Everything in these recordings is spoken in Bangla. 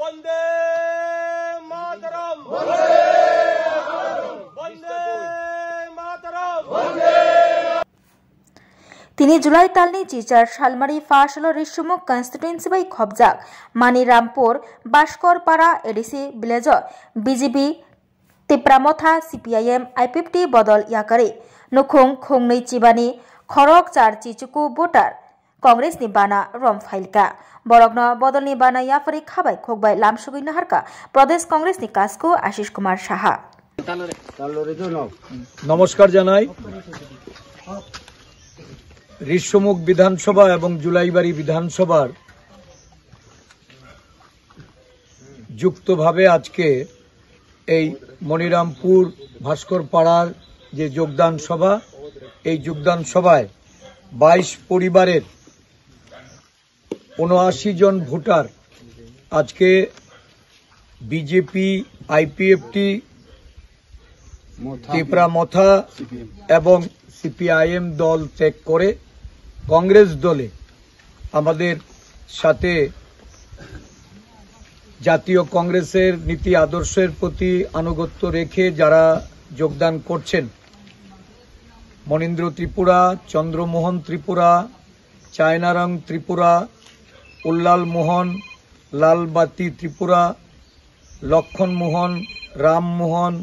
বন্দে মাতরম, বন্দে মাতরম। তিনি जुलाई तालनी चिचार शालमारी फासल रिसुमुक कन्स्टिट्युएन्सी बाई खबजाक Manirampur Baskarpara ADC village BJP Tipra Motha CPIM IPFT बदल याकारि नुखुं खुंनै चिबानी खरक चार चिचुकु भोटार कांग्रेस नि बाना रम फाइलका बरग्न बदलनि बाना याफारि खाबाय खोकबाय लामसुगै नाहारका प्रदेश कांग्रेस नि कासको आशिष कुमार साहा। नमस्कार জানাই। ঋষ্যমুখ বিধানসভা এবং জুলাইবাড়ি বিধানসভার যুক্তভাবে আজকে এই মনিরামপুর ভাস্করপাড়ার যে যোগদান সভা, এই যোগদান সভায় 22 পরিবারের 79 জন ভোটার আজকে বিজেপি, আইপিএফটি, তিপ্রামথা এবং সিপিআইএম দল ত্যাগ করে কংগ্রেস দলে আমাদের সাথে জাতীয় কংগ্রেসের নীতি আদর্শের প্রতি আনুগত্য রেখে যারা যোগদান করছেন, মনীন্দ্র ত্রিপুরা, চন্দ্রমোহন ত্রিপুরা, চায়নারং ত্রিপুরা, উল্লাল মোহন, লালবাতি ত্রিপুরা, লক্ষণ মোহন, রামমোহন,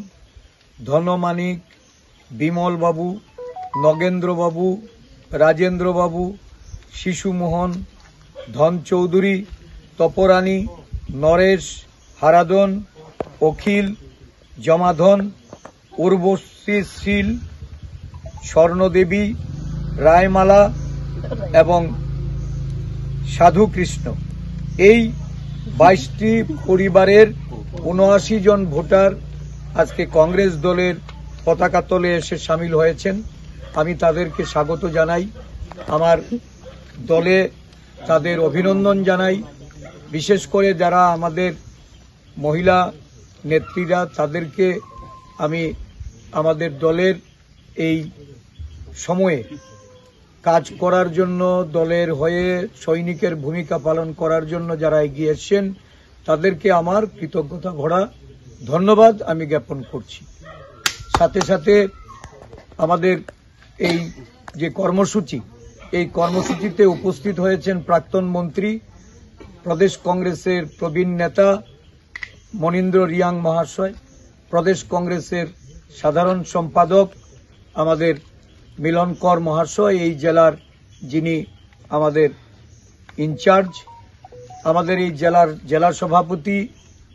ধনমানিক, বিমল বাবু, নগেন্দ্র বাবু, রাজেন্দ্র বাবু, শিশুমোহন, ধন চৌধুরী, তপরানী, নরেশ, হারাদন, অখিল, জমাধন, উর্বশীল, স্বর্ণদেবী, রায়মালা এবং সাধুকৃষ্ণ, এই 22টি পরিবারের 79 জন ভোটার আজকে কংগ্রেস দলের পতাকা তলে এসে সামিল হয়েছেন। আমি তাদেরকে স্বাগত জানাই, আমার দলে তাদের অভিনন্দন জানাই। বিশেষ করে যারা আমাদের মহিলা নেত্রীরা, তাদেরকে আমি আমাদের দলের এই সময়ে কাজ করার জন্য, দলের হয়ে সৈনিকের ভূমিকা পালন করার জন্য যারা এগিয়ে এসেছেন, তাদেরকে আমার কৃতজ্ঞতা ভরা ধন্যবাদ আমি জ্ঞাপন করছি। সাথে সাথে আমাদের এই যে কর্মসূচি, এই কর্মসূচিতে উপস্থিত হয়েছেন প্রাক্তন মন্ত্রী, প্রদেশ কংগ্রেসের প্রবীণ নেতা মনীন্দ্র রিয়াং মহাশয়, প্রদেশ কংগ্রেসের সাধারণ সম্পাদক আমাদের মিলন কর মহাশয়, এই জেলার যিনি আমাদের ইনচার্জ, আমাদের এই জেলার জেলা সভাপতি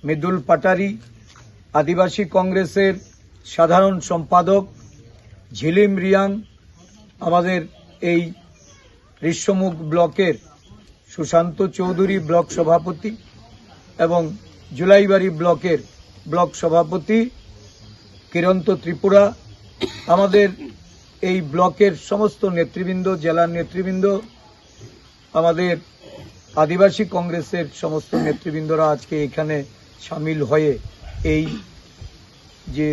মৃদুল পাটারি, আদিবাসী কংগ্রেসের সাধারণ সম্পাদক ঝিলিম রিয়াং, আমাদের এই ঋষ্যমুখ ব্লকের সুশান্ত চৌধুরী ব্লক সভাপতি এবং জুলাইবাড়ি ব্লকের ব্লক সভাপতি কিরন্ত ত্রিপুরা, আমাদের এই ব্লকের সমস্ত নেতৃবৃন্দ, জেলার নেতৃবৃন্দ, আমাদের আদিবাসী কংগ্রেসের সমস্ত নেতৃবৃন্দরা আজকে এখানে সামিল হয়ে এই যে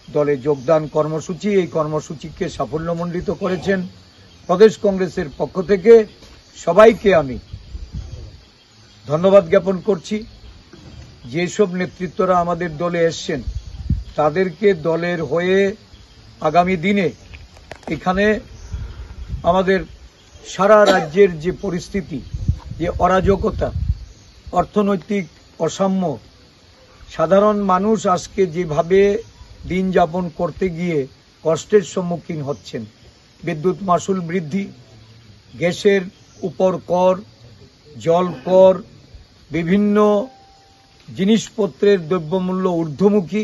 দলে যোগদান কর্মসূচি, এই কর্মসূচিকে সাফল্যমণ্ডিত করেছেন। প্রদেশ কংগ্রেসের পক্ষ থেকে সবাইকে আমি ধন্যবাদ জ্ঞাপন করছি। যেসব নেতৃত্বরা আমাদের দলে এসছেন, তাদেরকে দলের হয়ে আগামী দিনে এখানে আমাদের সারা রাজ্যের যে পরিস্থিতি, যে অরাজকতা, অর্থনৈতিক অসাম্য, সাধারণ মানুষ আজকে যেভাবে দিন যাপন করতে গিয়ে কষ্টের সম্মুখীন হচ্ছেন, বিদ্যুৎ মাশুল বৃদ্ধি, গ্যাসের উপর কর, জল কর, বিভিন্ন জিনিসপত্রের দ্রব্যমূল্য ঊর্ধ্বমুখী,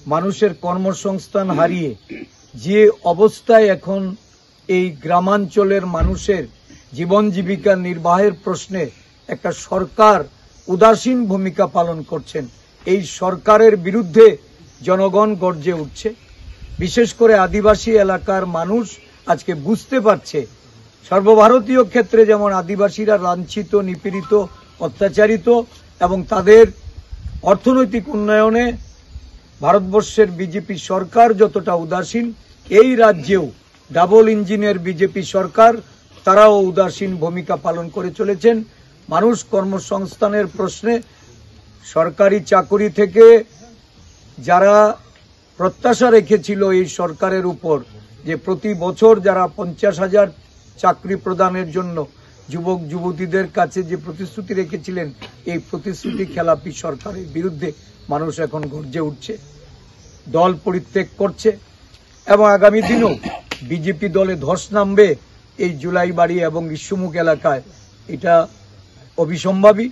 মানুষের কর্মসংস্থান হারিয়ে যে অবস্থায় এখন এই গ্রামাঞ্চলের মানুষের জীবন জীবিকা নির্বাহের প্রশ্নে একটা সরকার উদাসীন ভূমিকা পালন করছেন, এই সরকারের বিরুদ্ধে জনগণ গর্জে উঠছে। বিশেষ করে আদিবাসী এলাকার মানুষ আজকে বুঝতে পারছে, সর্বভারতীয় ক্ষেত্রে যেমন আদিবাসীরা লাঞ্ছিত, নিপীড়িত, অত্যাচারিত এবং তাদের অর্থনৈতিক উন্নয়নে ভারতবর্ষের বিজেপি সরকার যতটা উদাসীন, এই রাজ্যেও ডাবল ইঞ্জিনের বিজেপি সরকার তারাও উদাসীন ভূমিকা পালন করে চলেছেন। মানুষ কর্মসংস্থানের প্রশ্নে সরকারি চাকরি থেকে যারা প্রত্যাশা রেখেছিল এই সরকারের উপর যে প্রতি বছর যারা 50,000 চাকরি প্রদানের জন্য যুবক যুবতীদের কাছে যে প্রতিশ্রুতি রেখেছিলেন, এই প্রতিশ্রুতি খেলাপি সরকারের বিরুদ্ধে মানুষ এখন গর্জে উঠছে, দল পরিত্যাগ করছে এবং আগামী দিনেও বিজেপি দলে ধস নামবে এই জুলাইবাড়ি এবং ইস্যুমুখ এলাকায়। এটা অবিসম্ভাবী।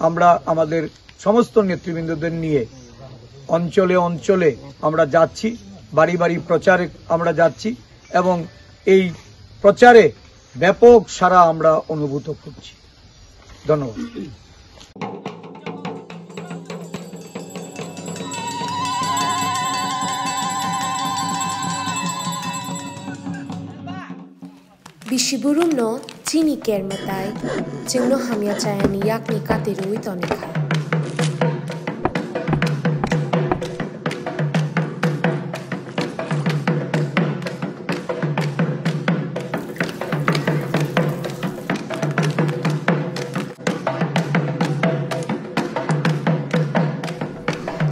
আমরা আমাদের সমস্ত নেতৃবৃন্দদের নিয়ে অঞ্চলে অঞ্চলে আমরা যাচ্ছি, বাড়ি বাড়ি প্রচারে আমরা যাচ্ছি এবং এই প্রচারে ব্যাপক সাড়া আমরা অনুভূত করছি। ধন্যবাদ। Bishiburum no chini kermatai chingno hamya chayani yakni katirui tonikha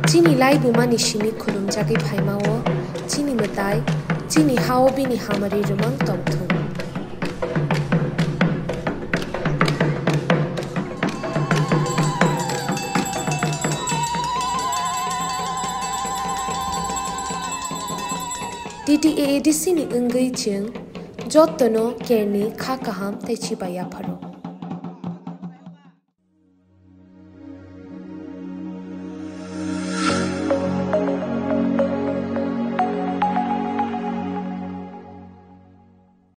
chini lai bumani shimi khulum jagi phaimao chini matai chini hao bini hamari rumang tomthu TTAADC ni ungai ching jottono kerni kha kaham taichi baya pharo